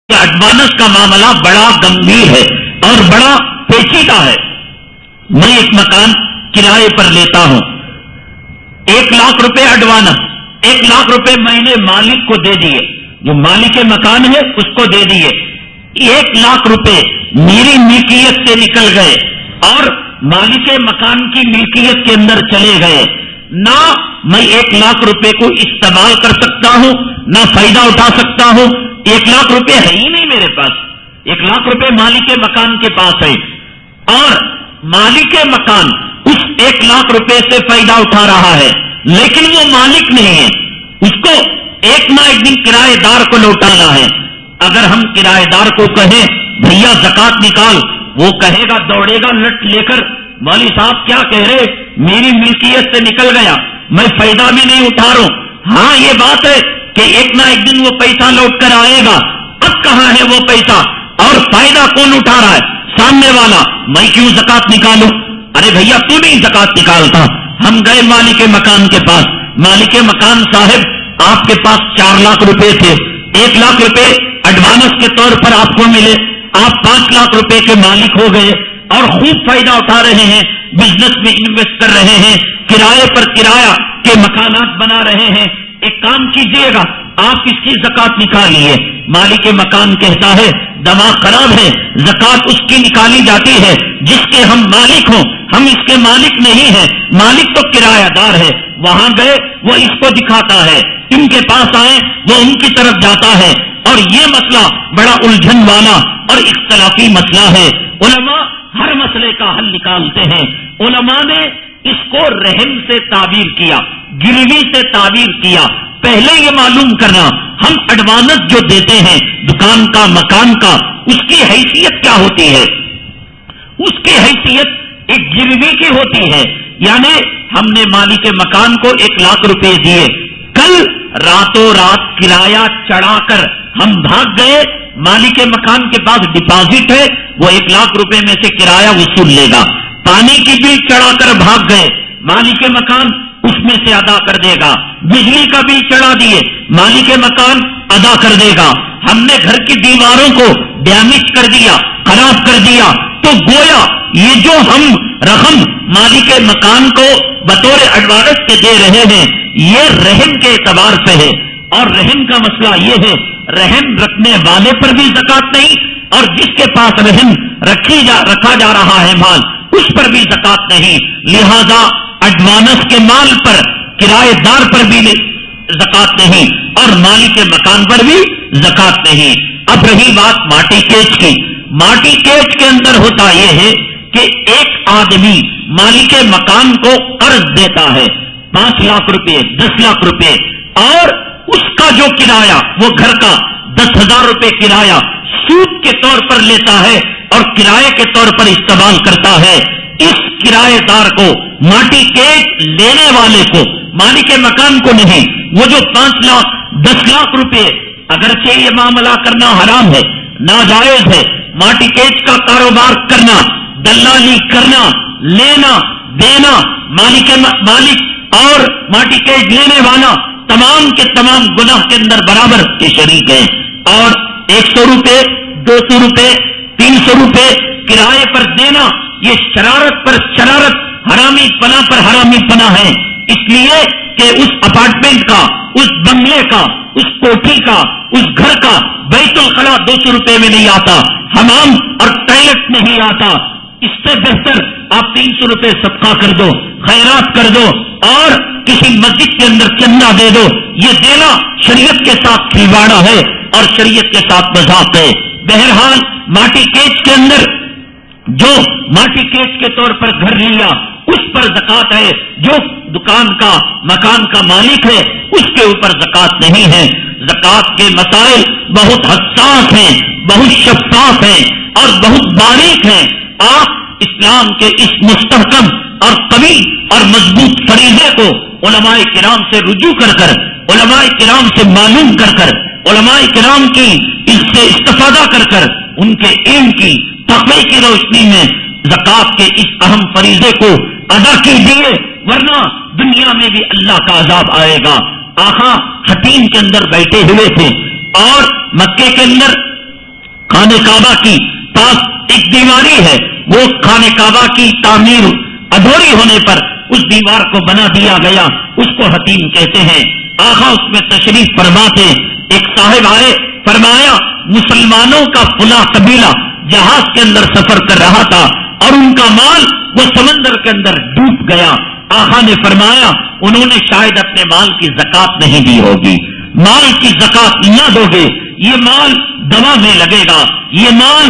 Advance का मामला बड़ा गंभीर है और बड़ा पेचीदा है। मैं एक मकान किराए पर लेता हूं, 1 लाख रुपए एडवांस, 1 लाख रुपए मैंने मालिक को दे दिए, जो मालिक मकान है उसको दे दिए। 1 लाख रुपए मेरी मिल्कियत से निकल गए और मालिक मकान की मिल्कियत के अंदर चले गए। ना मैं 1 लाख रुपए को इस्तेमाल कर सकता हूं, ना फायदा उठा सकता हूं। 1 लाख रुपए है ही नहीं मेरे पास। 1 लाख रुपए मालिक मकान के पास है और मालिक मकान उस 1 लाख रुपए से फायदा उठा रहा है, लेकिन वो मालिक नहीं है। उसको एक ना एक दिन किराएदार को लौटाना है। अगर हम किराएदार को कहें भैया ज़कात निकाल, वो कहेगा, दौड़ेगा लट लेकर, मौलवी साहब क्या कह रहे, मेरी मिल्कियत से निकल गया, मैं फायदा भी नहीं उठा रहा हूं। हाँ, ये बात है कि एक ना एक दिन वो पैसा लौट कर आएगा। अब कहां है वो पैसा और फायदा कौन उठा रहा है? सामने वाला। मैं क्यों ज़कात निकालूं? अरे भैया तू नहीं ज़कात निकालता। हम गए मालिक मकान के पास, मालिक मकान साहब आपके पास 4 लाख रुपए थे, 1 लाख रुपए एडवांस के तौर पर आपको मिले, आप 5 लाख रुपए के मालिक हो गए और खूब फायदा उठा रहे हैं, बिजनेस में इन्वेस्ट कर रहे हैं, किराए पर किराया के मकानात बना रहे हैं। एक काम कीजिएगा, आप इसकी ज़कात निकालिए। मालिक मकान कहता है दिमाग खराब है, ज़कात उसकी निकाली जाती है जिसके हम मालिक हों, हम इसके मालिक नहीं हैं, मालिक तो किरायादार है। वहां गए वो इसको दिखाता है, इनके पास आए वो उनकी तरफ जाता है और ये मसला बड़ा उलझन वाला और इख्तलाफी मसला है। उलमा हर मसले का हल निकालते हैं। उलमा ने इसको रहम से ताबीर किया, गिरवी से ताबीर किया। पहले ये मालूम करना, हम एडवांस जो देते हैं दुकान का, मकान का, उसकी हैसियत क्या होती है? उसकी हैसियत एक गिरवी की होती है। यानी हमने मालिक मकान को 1 लाख रुपए दिए, कल रातों रात किराया चढ़ाकर हम भाग गए, मालिक मकान के पास डिपॉजिट है, वो 1 लाख रुपए में से किराया वसूल लेगा। पानी की बिल चढ़ाकर भाग गए, मालिक मकान उसमें से अदा कर देगा। बिजली का बिल चढ़ा दिए, मालिक मकान अदा कर देगा। हमने घर की दीवारों को डैमेज कर दिया, खराब कर दिया, तो गोया ये जो हम रकम मालिक मकान को बतौर एडवांस के दे रहे हैं, ये रहम के एतबार से है। और रहम का मसला ये है, रहम रखने वाले पर भी ज़कात नहीं और जिसके पास रहम रखा जा रहा है माल, उस पर भी ज़कात नहीं। लिहाजा एडवांस के माल पर, किराएदार पर भी ज़कात नहीं और मालिक मकान पर भी ज़कात नहीं। अब रही बात माटी केच की। माटी केच के अंदर होता यह है कि एक आदमी मालिक मकान को कर्ज देता है 5 लाख रुपए, 10 लाख रुपए, और उसका जो किराया, वो घर का 10,000 रुपए किराया सूद के तौर पर लेता है और किराए के तौर पर इस्तेमाल करता है। इस किराएदार को, माटी केच लेने वाले को, मालिक मकान को नहीं, वो जो 5 लाख 10 लाख रुपए, अगरचे ये मामला करना हराम है, नाजायज है, माटी केच का कारोबार करना, दलाली करना, लेना देना, मालिक और माटी केच लेने वाला तमाम के तमाम गुनाह के अंदर बराबर के शरीक है। और 100 रुपए, 200 रुपए, 300 रुपए किराए पर देना, ये शरारत पर शरारत, हरामी पना पर हरामी पना है। इसलिए कि उस अपार्टमेंट का, उस बंगले का, उस कोठी का, उस घर का बैतुल खला 200 रुपए में नहीं आता, हमाम और टॉयलेट नहीं आता। इससे बेहतर आप 300 रुपए सदका कर दो, खैरात कर दो और किसी मस्जिद के अंदर चंदा दे दो। ये देना शरीयत के साथ खिलवाड़ा है और शरीयत के साथ मजाक है। बहरहाल माटी केच के अंदर जो माटी केच के तौर पर घर लिया, उस पर ज़कात है। जो दुकान का, मकान का मालिक है, उसके ऊपर ज़कात नहीं है। ज़कात के मसाइल बहुत हसास हैं, बहुत शफ़ाफ हैं और बहुत बारीक हैं। आप इस्लाम के इस मुस्तहकम और कवी और मजबूत फरीज़े को उलमाए किराम से रुजू कर कर, उलमाए किराम से मालूम कर कर, उलमाए किराम की इससे इस्तिफादा कर कर, उनके इल्म की, तक़वे की रोशनी में ज़कात के इस अहम फरीज़े को अदा कीजिए, वरना دنیا میں بھی اللہ کا عذاب آئے گا. آقا حتیم کے اندر بیٹھے ہوئے تھے اور مکے کے اندر خانہ کعبہ کی پاس ایک دیواری ہے. وہ خانہ کعبہ کی تعمیر ادھوری ہونے پر اس دیوار کو بنا دیا گیا. اس کو حتیم کہتے ہیں. آقا اس میں تشریف فرما تھے. ایک صاحب آئے, فرمایا مسلمانوں کا فلاں قبیلہ جہاز کے اندر سفر کر رہا تھا اور ان کا مال وہ سمندر کے اندر ڈوب گیا. آقا نے فرمایا انہوں نے شاید اپنے مال کی زکات نہیں دی ہوگی. مال کی زکات نہ دو گے, یہ مال دوا میں لگے گا, یہ مال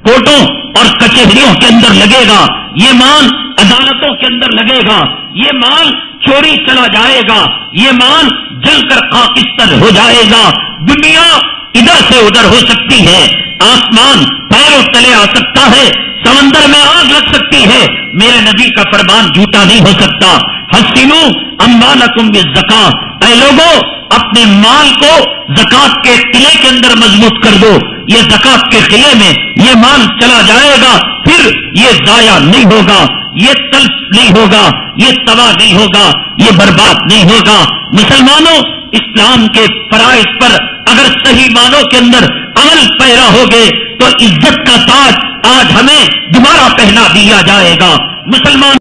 کوٹوں اور کچہریوں کے اندر لگے گا, یہ مال عدالتوں کے اندر لگے گا, یہ مال چوری چلا جائے گا, یہ مال جل کر خاکستر ہو جائے گا. دنیا ادھر سے ادھر ہو سکتی ہے, آسمان پیروں تلے آ سکتا ہے, سمندر میں آگ لگ سکتی ہے. میرے نبی کا فرمان جھوٹا نہیں ہو سکتا. حسنوا اموالکم بالزکاۃ, اے لوگوں اپنے مال کو زکات کے قلعے کے اندر مضبوط کر دو. یہ زکات کے قلعے میں یہ مال چلا جائے گا, پھر یہ ضائع نہیں ہوگا, یہ تلف نہیں ہوگا, یہ تباہ نہیں ہوگا, یہ برباد نہیں ہوگا. مسلمانوں, اسلام کے فرائض پر اگر صحیح معنوں کے اندر عمل پیرا ہوگے تو عزت کا تاج آج ہمیں دوبارہ پہنا دیا جائے گا. مسلمان